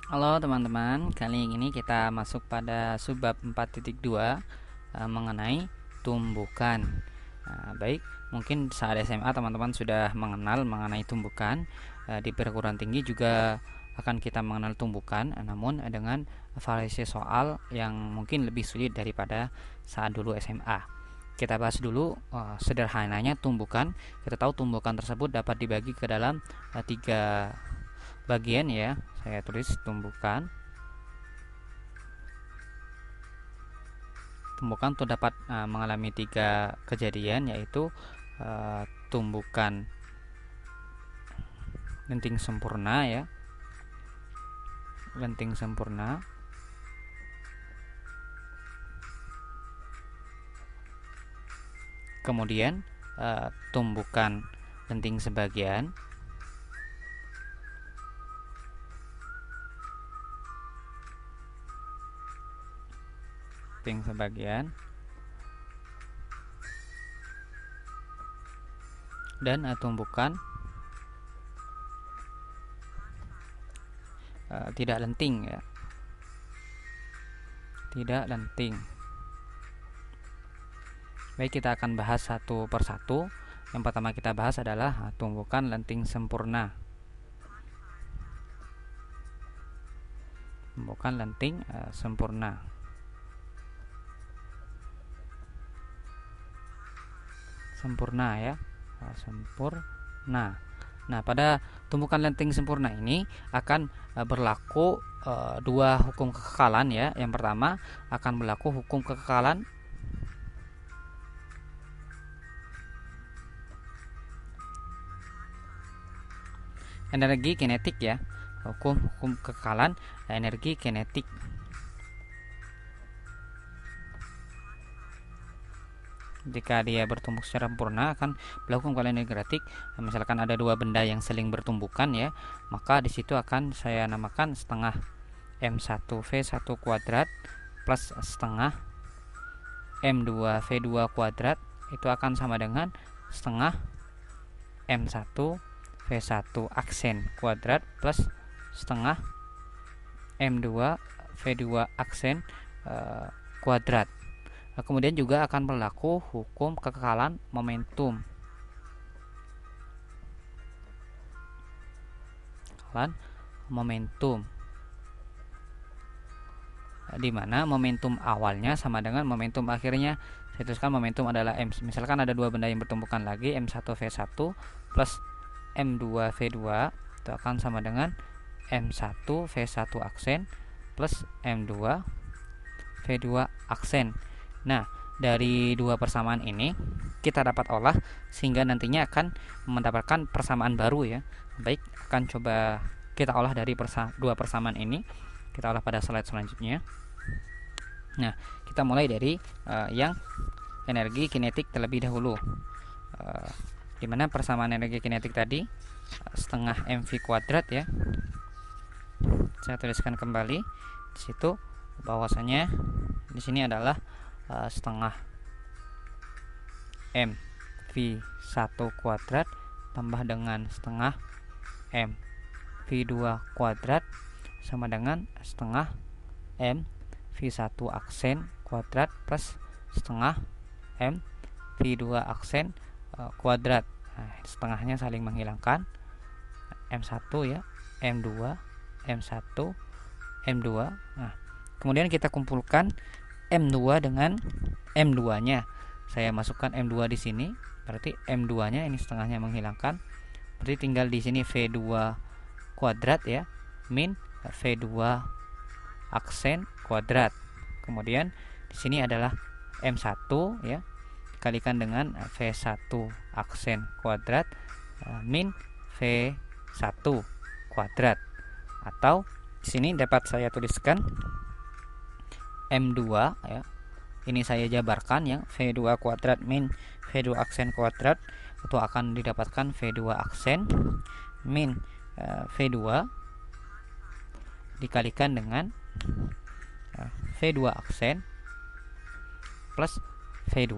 Halo teman-teman, kali ini kita masuk pada subbab 4.2 mengenai tumbukan. Baik, mungkin saat SMA teman-teman sudah mengenal mengenai tumbukan. Di perguruan tinggi juga akan kita mengenal tumbukan, namun dengan variasi soal yang mungkin lebih sulit daripada saat dulu SMA. Kita bahas dulu sederhananya tumbukan. Kita tahu tumbukan tersebut dapat dibagi ke dalam tiga bagian ya. Saya tulis tumbukan. Tumbukan itu dapat mengalami tiga kejadian, yaitu tumbukan lenting sempurna ya, lenting sempurna. Kemudian tumbukan lenting sebagian. Lenting sebagian. Dan tumbukan tidak lenting ya, tidak lenting. Baik, kita akan bahas satu persatu. Yang pertama kita bahas adalah tumbukan lenting sempurna. Tumbukan lenting sempurna. Sempurna ya, sempurna. Nah, pada tumbukan lenting sempurna ini akan berlaku dua hukum kekekalan ya. Yang pertama akan berlaku hukum kekekalan energi kinetik ya. Hukum kekekalan energi kinetik. Jika dia bertumbuh secara sempurna akan berlaku kekekalan energi kinetik. Misalkan ada dua benda yang saling bertumbukan ya, maka di situ akan saya namakan setengah M1V1 kuadrat plus setengah M2V2 kuadrat, itu akan sama dengan setengah M1V1 aksen kuadrat plus setengah M2V2 aksen kuadrat. Kemudian juga akan berlaku hukum kekekalan momentum. Di mana momentum awalnya sama dengan momentum akhirnya. Saya tuliskan momentum adalah M. Misalkan ada dua benda yang bertumbukan lagi, M1V1 plus M2V2, itu akan sama dengan M1V1 aksen plus M2V2 aksen. Nah, dari dua persamaan ini kita dapat olah sehingga nantinya akan mendapatkan persamaan baru ya. Baik, akan coba kita olah dari dua persamaan ini. Kita olah pada slide selanjutnya. Nah, kita mulai dari yang energi kinetik terlebih dahulu. Di mana persamaan energi kinetik tadi setengah mv kuadrat ya. Saya tuliskan kembali di situ bahwasanya di sini adalah setengah mv1 kuadrat tambah dengan setengah mv2 kuadrat sama dengan setengah mv1 aksen kuadrat plus setengah mv2 aksen kuadrat. Nah, setengahnya saling menghilangkan, M1 ya, M2, M1, M2. Nah, kemudian kita kumpulkan M2 dengan M2-nya. Saya masukkan M2 di sini, berarti M2-nya ini setengahnya menghilangkan. Berarti tinggal di sini V2 kuadrat ya, min V2 aksen kuadrat. Kemudian di sini adalah M1 ya, dikalikan dengan V1 aksen kuadrat min V1 kuadrat. Atau di sini dapat saya tuliskan M2 ya. Ini saya jabarkan ya, V2 kuadrat min V2 aksen kuadrat itu akan didapatkan V2 aksen min V2 dikalikan dengan V2 aksen plus V2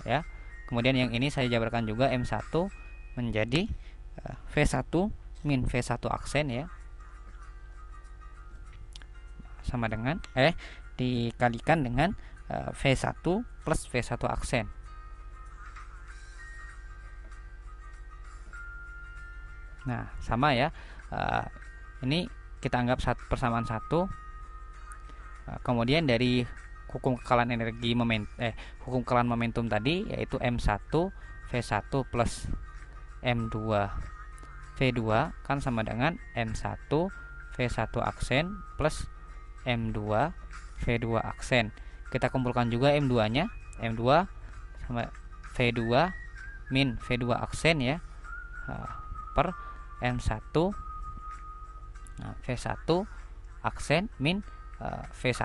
ya. Kemudian yang ini saya jabarkan juga M1 menjadi V1 min V1 aksen ya, sama dengan dikalikan dengan V1 plus V1 aksen. Nah, sama ya. Ini kita anggap persamaan 1. Kemudian dari hukum kekalahan energi hukum kekalahan momentum tadi, yaitu M1 V1 plus M2 V2 kan sama dengan M1 V1 aksen plus M2 V2 aksen. Kita kumpulkan juga M2 nya, M2 sama V2 min V2 aksen ya, per M1 V1 aksen min V1.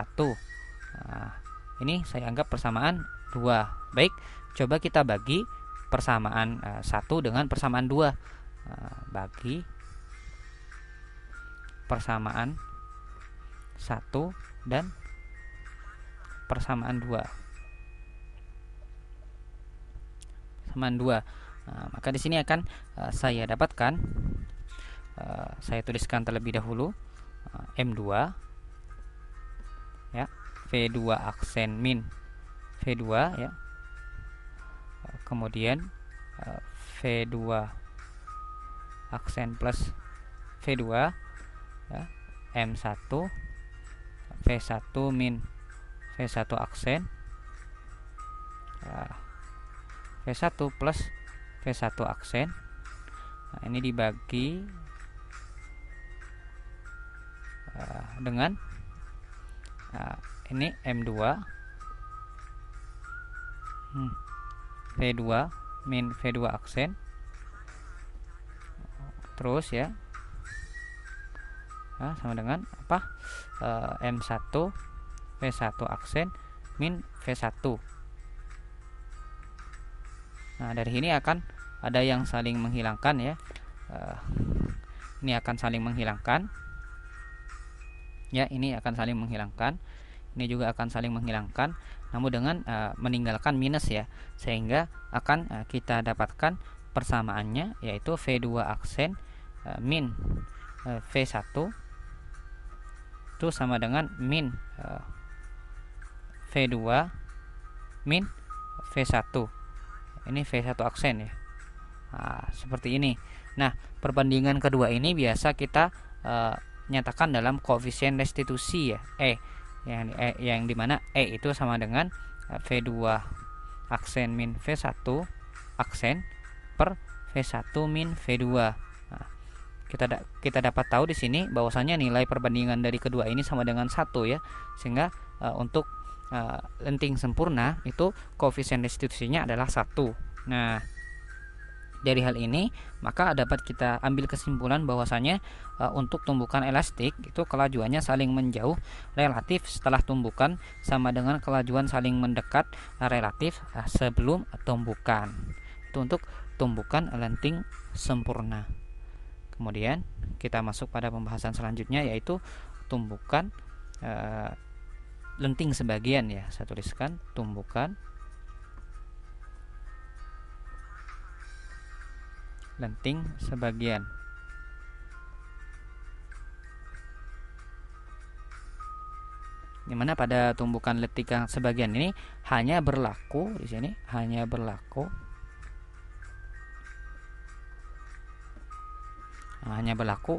Ini saya anggap persamaan 2. Baik, coba kita bagi persamaan 1 dengan persamaan 2. Bagi persamaan 1 dan persamaan 2. Persamaan 2. Maka di sini akan saya dapatkan, saya tuliskan terlebih dahulu M2 ya, V2 aksen min V2 ya, kemudian V2 aksen plus V2 ya, M1 V1 min V1 aksen V1 plus V1 aksen. Nah, ini dibagi dengan ini M2 V2 min V2 aksen, terus ya, sama dengan apa, M1 V1 aksen min V1. Nah, dari ini akan ada yang saling menghilangkan ya. Ini akan saling menghilangkan ya, ini akan saling menghilangkan, ini juga akan saling menghilangkan, namun dengan meninggalkan minus ya, sehingga akan kita dapatkan persamaannya, yaitu V2 aksen min V1 itu sama dengan min V2 min V1. Ini V1 aksen ya. Seperti ini. Nah, perbandingan kedua ini biasa kita nyatakan dalam koefisien restitusi ya, yang dimana itu sama dengan V2 aksen min V1 aksen per V1 min V2. Nah, kita dapat tahu di sini bahwasanya nilai perbandingan dari kedua ini sama dengan 1 ya, sehingga untuk lenting sempurna itu koefisien restitusinya adalah 1. Nah, dari hal ini maka dapat kita ambil kesimpulan bahwasanya untuk tumbukan elastik itu kelajuannya saling menjauh relatif setelah tumbukan sama dengan kelajuan saling mendekat relatif sebelum tumbukan. Itu untuk tumbukan lenting sempurna. Kemudian kita masuk pada pembahasan selanjutnya, yaitu tumbukan lenting sebagian ya. Saya tuliskan tumbukan lenting sebagian. Dimana pada tumbukan lenting sebagian ini hanya berlaku di sini, hanya berlaku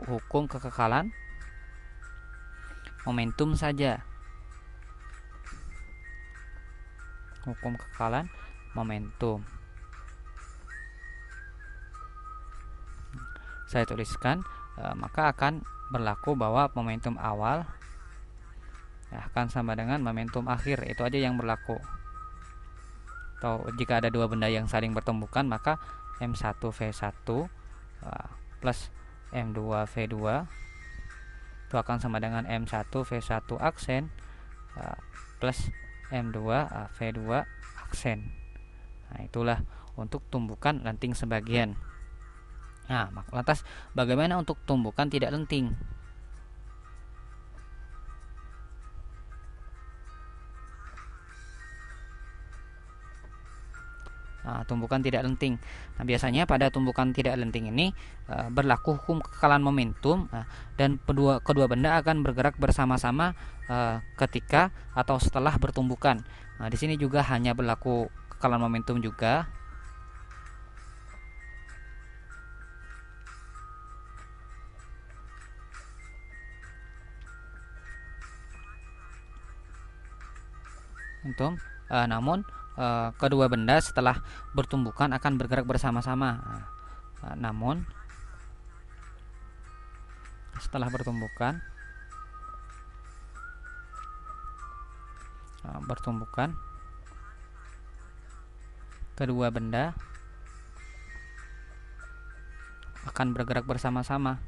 hukum kekekalan momentum saja. Hukum kekekalan momentum. Saya tuliskan maka akan berlaku bahwa momentum awal akan sama dengan momentum akhir. Itu aja yang berlaku. Atau jika ada dua benda yang saling bertumbukan, maka M1 V1 plus M2 V2 itu akan sama dengan M1 V1 aksen plus M2 V2 aksen. Nah, itulah untuk tumbukan lenting sebagian. Nah, lantas bagaimana untuk tumbukan tidak lenting? tumbukan tidak lenting. Nah, biasanya pada tumbukan tidak lenting ini berlaku hukum kekekalan momentum, dan kedua benda akan bergerak bersama-sama ketika atau setelah bertumbukan. Di sini juga hanya berlaku kekekalan momentum juga. Namun kedua benda setelah bertumbukan akan bergerak bersama-sama. Namun setelah bertumbukan kedua benda akan bergerak bersama-sama.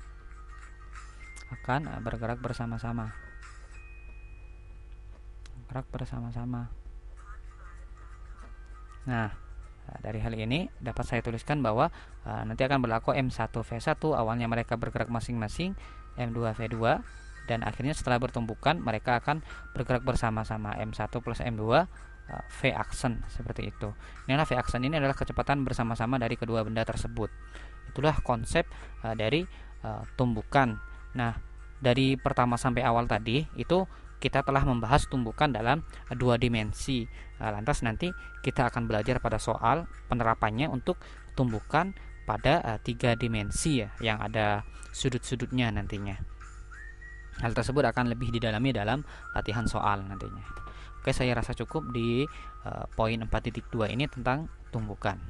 Nah, dari hal ini dapat saya tuliskan bahwa nanti akan berlaku M1V1, awalnya mereka bergerak masing-masing, M2V2, dan akhirnya setelah bertumbukan mereka akan bergerak bersama-sama, M1 plus M2 V aksen, seperti itu. Inilah V aksen, ini adalah kecepatan bersama-sama dari kedua benda tersebut. Itulah konsep dari tumbukan. Nah, dari pertama sampai awal tadi itu kita telah membahas tumbukan dalam 2 dimensi. Lantas nanti kita akan belajar pada soal penerapannya untuk tumbukan pada 3 dimensi ya, yang ada sudut-sudutnya nantinya. Hal tersebut akan lebih didalami dalam latihan soal nantinya. Oke, saya rasa cukup di poin 4.2 ini tentang tumbukan.